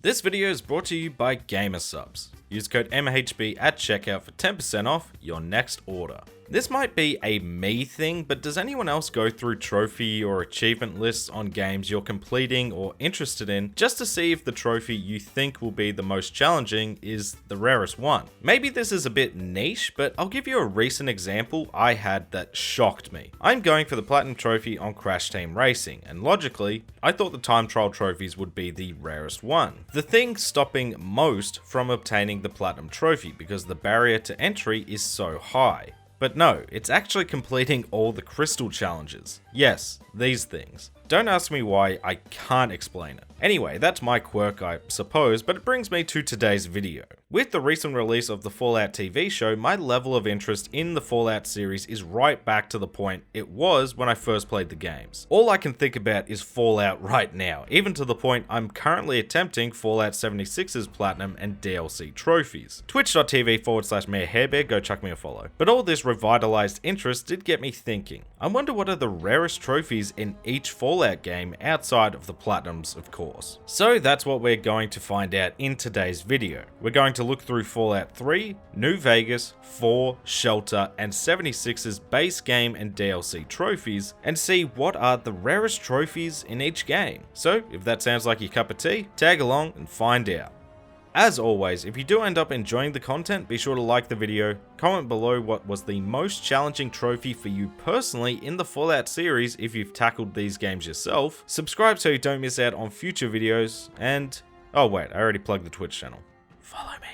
This video is brought to you by Gamersubs. Use code MayorHairBear at checkout for 10% off your next order. This might be a me thing, but does anyone else go through trophy or achievement lists on games you're completing or interested in just to see if the trophy you think will be the most challenging is the rarest one? Maybe this is a bit niche, but I'll give you a recent example I had that shocked me. I'm going for the Platinum Trophy on Crash Team Racing, and logically, I thought the time trial trophies would be the rarest one. The thing stopping most from obtaining the Platinum Trophy because the barrier to entry is so high. But no, it's actually completing all the crystal challenges. Yes, these things. Don't ask me why, I can't explain it. Anyway, that's my quirk, I suppose, but it brings me to today's video. With the recent release of the Fallout TV show, my level of interest in the Fallout series is right back to the point it was when I first played the games. All I can think about is Fallout right now, even to the point I'm currently attempting Fallout 76's Platinum and DLC trophies. Twitch.tv/MayorHairBear, go chuck me a follow. But all this revitalized interest did get me thinking. I wonder what are the rarest trophies in each Fallout game outside of the Platinums, of course. So that's what we're going to find out in today's video. We're going to look through Fallout 3, New Vegas, 4, Shelter, and 76's base game and DLC trophies, and see what are the rarest trophies in each game. So if that sounds like your cup of tea, tag along and find out. As always, if you do end up enjoying the content, be sure to like the video, comment below what was the most challenging trophy for you personally in the Fallout series if you've tackled these games yourself, subscribe so you don't miss out on future videos, and oh wait, I already plugged the Twitch channel. Follow me.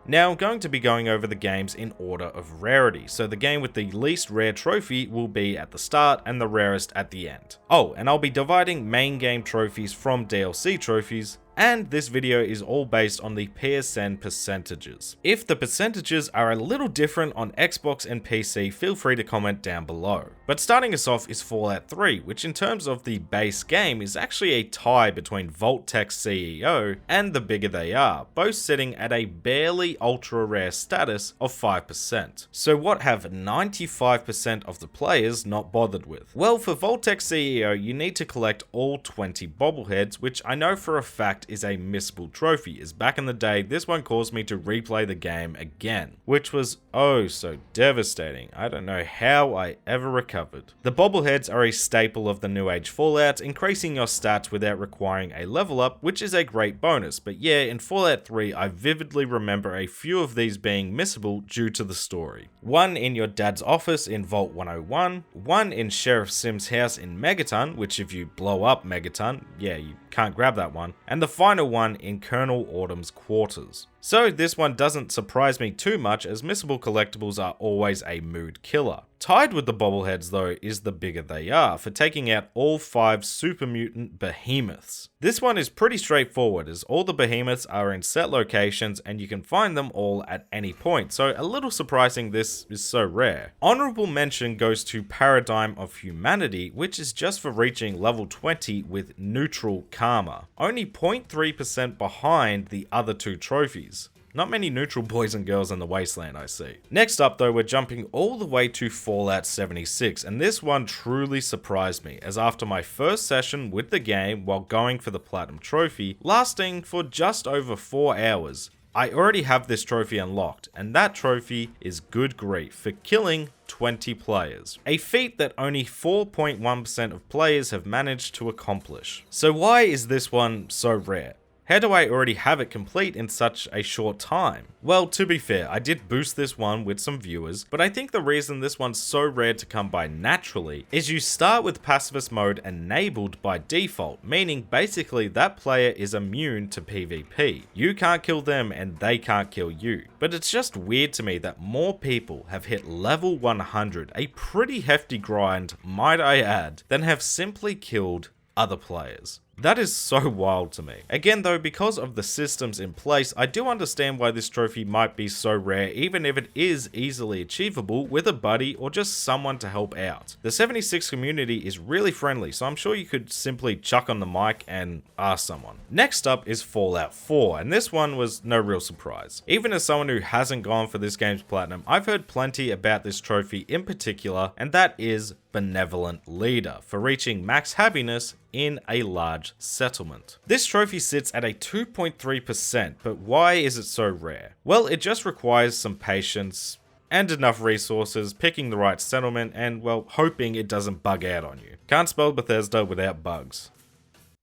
Now I'm going to be going over the games in order of rarity, so the game with the least rare trophy will be at the start and the rarest at the end. Oh, and I'll be dividing main game trophies from DLC trophies, and this video is all based on the PSN percentages. If the percentages are a little different on Xbox and PC, feel free to comment down below. But starting us off is Fallout 3, which in terms of the base game is actually a tie between Vault-Tec's CEO and The Bigger They Are, both sitting at a barely ultra rare status of 5%. So what have 95% of the players not bothered with? Well, for Vault-Tec's CEO, you need to collect all 20 bobbleheads, which I know for a fact is a missable trophy, as back in the day this one caused me to replay the game again, which was oh so devastating. I don't know how I ever recovered. The bobbleheads are a staple of the New Age Fallout, increasing your stats without requiring a level up, which is a great bonus, but yeah, in Fallout 3 I vividly remember a few of these being missable due to the story. One in your dad's office in Vault 101, one in Sheriff Sim's house in Megaton, which if you blow up Megaton, yeah, you can't grab that one, and the final one in Colonel Autumn's quarters. So this one doesn't surprise me too much, as missable collectibles are always a mood killer. Tied with the bobbleheads though is The Bigger They Are, for taking out all 5 super mutant behemoths. This one is pretty straightforward, as all the behemoths are in set locations and you can find them all at any point, so a little surprising this is so rare. Honorable mention goes to Paradigm of Humanity, which is just for reaching level 20 with neutral karma, only 0.3% behind the other 2 trophies. Not many neutral boys and girls in the wasteland, I see. Next up though, we're jumping all the way to Fallout 76, and this one truly surprised me, as after my first session with the game while going for the Platinum Trophy, lasting for just over 4 hours, I already have this trophy unlocked, and that trophy is good grief for killing 20 players. A feat that only 4.1% of players have managed to accomplish. So why is this one so rare? How do I already have it complete in such a short time? Well, to be fair, I did boost this one with some viewers, but I think the reason this one's so rare to come by naturally is you start with pacifist mode enabled by default, meaning basically that player is immune to PvP. You can't kill them and they can't kill you. But it's just weird to me that more people have hit level 100, a pretty hefty grind, might I add, than have simply killed other players. That is so wild to me. Again though, because of the systems in place, I do understand why this trophy might be so rare, even if it is easily achievable with a buddy or just someone to help out. The 76 community is really friendly, so I'm sure you could simply chuck on the mic and ask someone. Next up is Fallout 4, and this one was no real surprise. Even as someone who hasn't gone for this game's platinum, I've heard plenty about this trophy in particular, and that is Benevolent Leader for reaching max happiness in a large settlement. This trophy sits at a 2.3%, but why is it so rare? Well, it just requires some patience and enough resources, picking the right settlement, and, well, hoping it doesn't bug out on you. Can't spell Bethesda without bugs.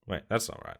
Wait, that's not right.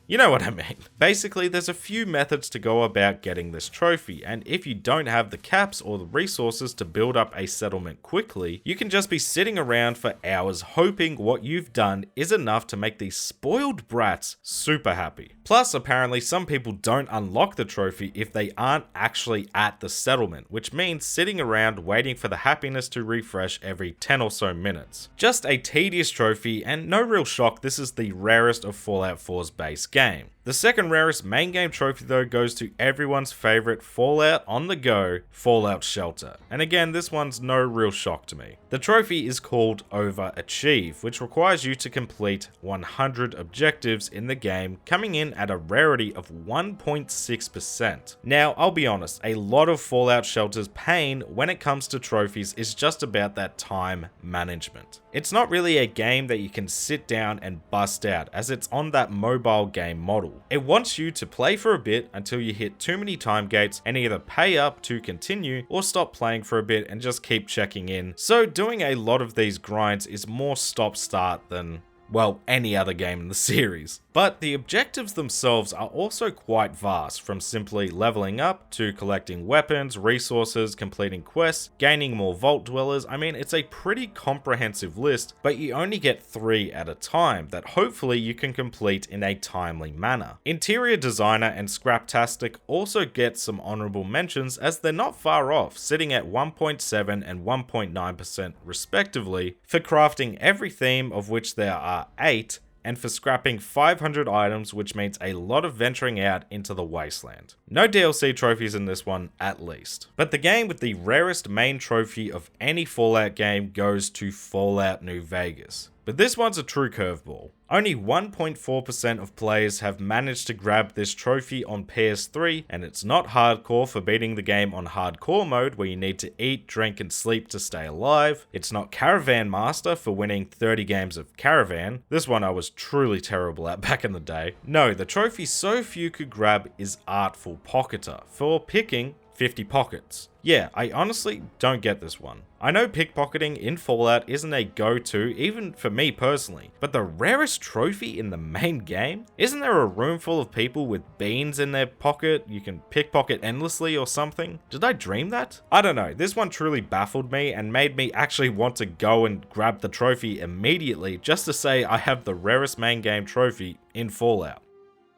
You know what I mean. Basically, there's a few methods to go about getting this trophy, and if you don't have the caps or the resources to build up a settlement quickly, you can just be sitting around for hours hoping what you've done is enough to make these spoiled brats super happy. Plus, apparently some people don't unlock the trophy if they aren't actually at the settlement, which means sitting around waiting for the happiness to refresh every 10 or so minutes. Just a tedious trophy, and no real shock, this is the rarest of Fallout 4's base game. The second rarest main game trophy though goes to everyone's favorite Fallout on the go, Fallout Shelter. And again, this one's no real shock to me. The trophy is called Overachieve, which requires you to complete 100 objectives in the game, coming in at a rarity of 1.6%. Now, I'll be honest, a lot of Fallout Shelter's pain when it comes to trophies is just about that time management. It's not really a game that you can sit down and bust out, as it's on that mobile game model. It wants you to play for a bit until you hit too many time gates and either pay up to continue or stop playing for a bit and just keep checking in. So doing a lot of these grinds is more stop-start than, well, any other game in the series. But the objectives themselves are also quite vast, from simply leveling up to collecting weapons, resources, completing quests, gaining more vault dwellers. I mean, it's a pretty comprehensive list, but you only get 3 at a time that hopefully you can complete in a timely manner. Interior Designer and Scraptastic also get some honorable mentions, as they're not far off, sitting at 1.7 and 1.9% respectively, for crafting every theme, of which there are 8, and for scrapping 500 items, which means a lot of venturing out into the wasteland. No DLC trophies in this one, at least. But the game with the rarest main trophy of any Fallout game goes to Fallout New Vegas. But this one's a true curveball. Only 1.4% of players have managed to grab this trophy on PS3, and it's not hardcore for beating the game on hardcore mode where you need to eat, drink, and sleep to stay alive. It's not Caravan Master for winning 30 games of Caravan. This one I was truly terrible at back in the day. No, the trophy so few could grab is Artful Pocketer for picking 50 pockets. Yeah, I honestly don't get this one. I know pickpocketing in Fallout isn't a go-to, even for me personally, but the rarest trophy in the main game? Isn't there a room full of people with beans in their pocket you can pickpocket endlessly or something? Did I dream that? I don't know, this one truly baffled me and made me actually want to go and grab the trophy immediately just to say I have the rarest main game trophy in Fallout.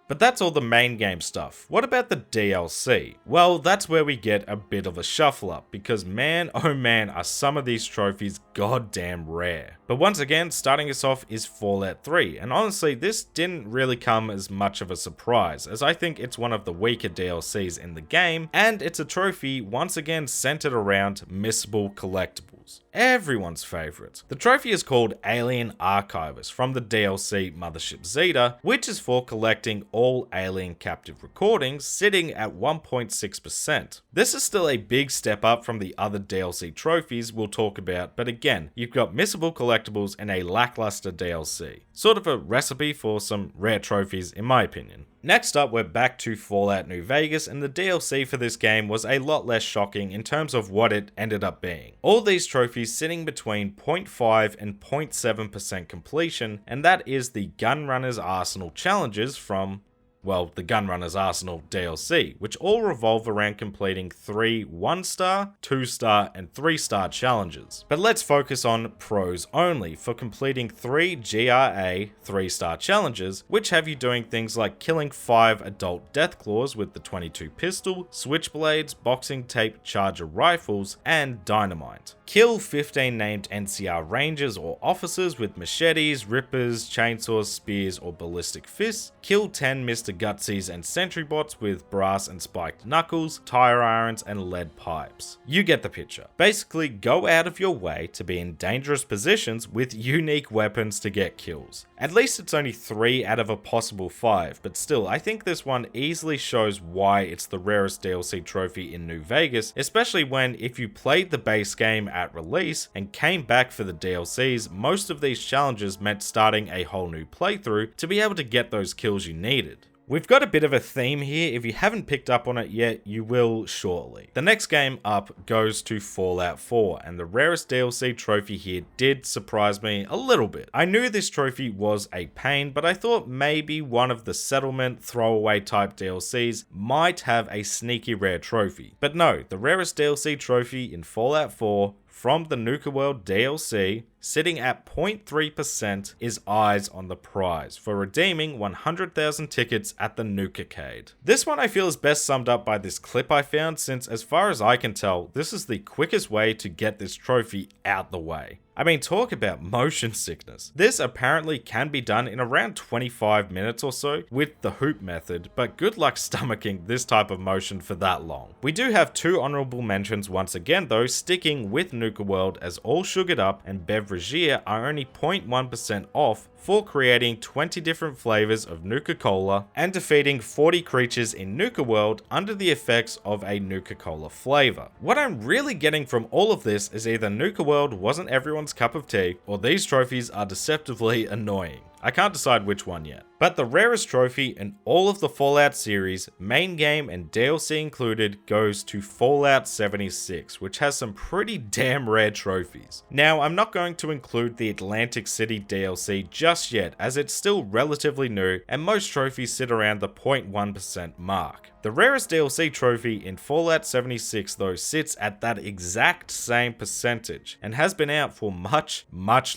But that's all the main game stuff. What about the DLC? Well, that's where we get a bit of a shuffle up, because man, oh man, are some of these trophies goddamn rare. But once again, starting us off is Fallout 3, and honestly, this didn't really come as much of a surprise, as I think it's one of the weaker DLCs in the game, and it's a trophy once again centered around missable collectibles. Everyone's favorite. The trophy is called Alien Archivist from the DLC Mothership Zeta, which is for collecting all alien captive recordings, sitting at 1.6%. This is still a big step up from the other DLC trophies we'll talk about, but again, you've got missable collectibles and a lackluster DLC. Sort of a recipe for some rare trophies in my opinion. Next up, we're back to Fallout New Vegas, and the DLC for this game was a lot less shocking in terms of what it ended up being. All these trophies sitting between 0.5 and 0.7% completion, and that is the Gunrunner's Arsenal challenges from, well, the Gunrunner's Arsenal DLC, which all revolve around completing 3 1-star, 2-star, and 3-star challenges. But let's focus on pros only for completing 3 GRA 3-star challenges, which have you doing things like killing 5 adult Deathclaws with the 22 pistol, switchblades, boxing tape, charger rifles, and dynamite. Kill 15 named NCR rangers or officers with machetes, rippers, chainsaws, spears, or ballistic fists. Kill 10 Mr. to Gutsies and Sentry Bots with brass and spiked knuckles, tire irons, and lead pipes. You get the picture. Basically, go out of your way to be in dangerous positions with unique weapons to get kills. At least it's only 3 out of a possible 5, but still, I think this one easily shows why it's the rarest DLC trophy in New Vegas, especially when if you played the base game at release and came back for the DLCs, most of these challenges meant starting a whole new playthrough to be able to get those kills you needed. We've got a bit of a theme here. If you haven't picked up on it yet, you will shortly. The next game up goes to Fallout 4, and the rarest DLC trophy here did surprise me a little bit. I knew this trophy was a pain, but I thought maybe one of the settlement throwaway type DLCs might have a sneaky rare trophy. But no, the rarest DLC trophy in Fallout 4 from the Nuka World DLC, sitting at 0.3%, is Eyes on the Prize for redeeming 100,000 tickets at the Nuka-cade. This one I feel is best summed up by this clip I found, since as far as I can tell, this is the quickest way to get this trophy out the way. I mean, talk about motion sickness. This apparently can be done in around 25 minutes or so with the hoop method, but good luck stomaching this type of motion for that long. We do have 2 honorable mentions once again though, sticking with Nuka World, as All Sugared Up and Beveragier are only 0.1% off for creating 20 different flavors of Nuka-Cola and defeating 40 creatures in Nuka World under the effects of a Nuka-Cola flavor. What I'm really getting from all of this is either Nuka World wasn't everyone's cup of tea, or these trophies are deceptively annoying. I can't decide which one yet. But the rarest trophy in all of the Fallout series, main game and DLC included, goes to Fallout 76, which has some pretty damn rare trophies. Now, I'm not going to include the Atlantic City DLC just yet, as it's still relatively new and most trophies sit around the 0.1% mark. The rarest DLC trophy in Fallout 76 though sits at that exact same percentage and has been out for much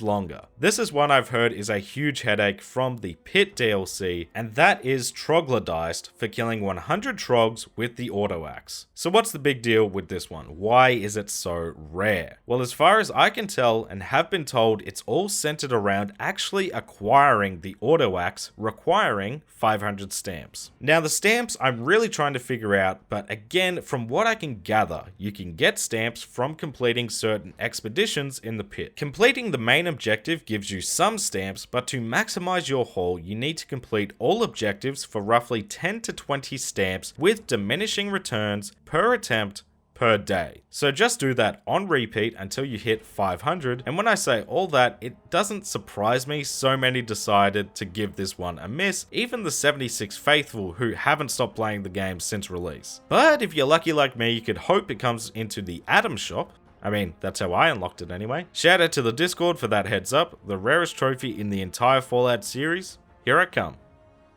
longer. This is one I've heard is a huge headache from the Pit DLC, and that is Troglodyte for killing 100 trogs with the auto axe. So what's the big deal with this one? Why is it so rare? Well, as far as I can tell and have been told, it's all centered around actually acquiring the auto axe, requiring 500 stamps. Now the stamps I'm really trying to figure out, but again, from what I can gather, you can get stamps from completing certain expeditions in the pit. Completing the main objective gives you some stamps, but to maximize your haul, you need to complete all objectives for roughly 10 to 20 stamps with diminishing returns per attempt per day. So just do that on repeat until you hit 500, and when I say all that, it doesn't surprise me so many decided to give this one a miss, even the 76 faithful who haven't stopped playing the game since release. But if you're lucky like me, you could hope it comes into the Atom shop. I mean, that's how I unlocked it anyway. Shout out to the Discord for that heads up. The rarest trophy in the entire Fallout series. Here I come.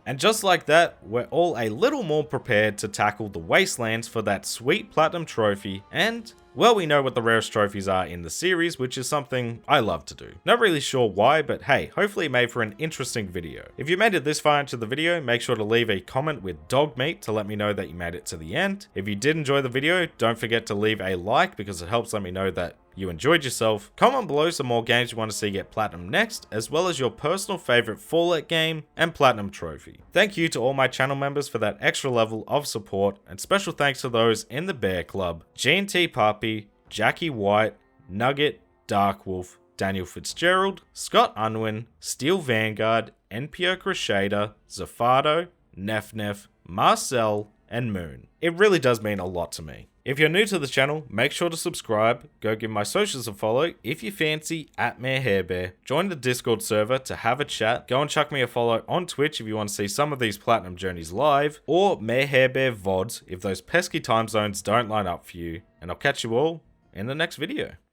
And just like that, we're all a little more prepared to tackle the Wastelands for that sweet platinum trophy, and well, we know what the rarest trophies are in the series, which is something I love to do. Not really sure why, but hey, hopefully it made for an interesting video. If you made it this far into the video, make sure to leave a comment with dog meat to let me know that you made it to the end. If you did enjoy the video, don't forget to leave a like because it helps let me know that you enjoyed yourself. Comment below some more games you want to see get platinum next, as well as your personal favorite Fallout game and platinum trophy. Thank you to all my channel members for that extra level of support, and special thanks to those in the Bear Club: G&T Puppy, Jackie White, Nugget, Darkwolf, Daniel Fitzgerald, Scott Unwin, Steel Vanguard, NPO Crusader, Zafado, Nef, Marcel, and Moon. It really does mean a lot to me. If you're new to the channel, make sure to subscribe, go give my socials a follow if you fancy @MayorHairBear, join the Discord server to have a chat, go and chuck me a follow on Twitch if you want to see some of these platinum journeys live, or MayorHairBear VODs if those pesky time zones don't line up for you, and I'll catch you all in the next video.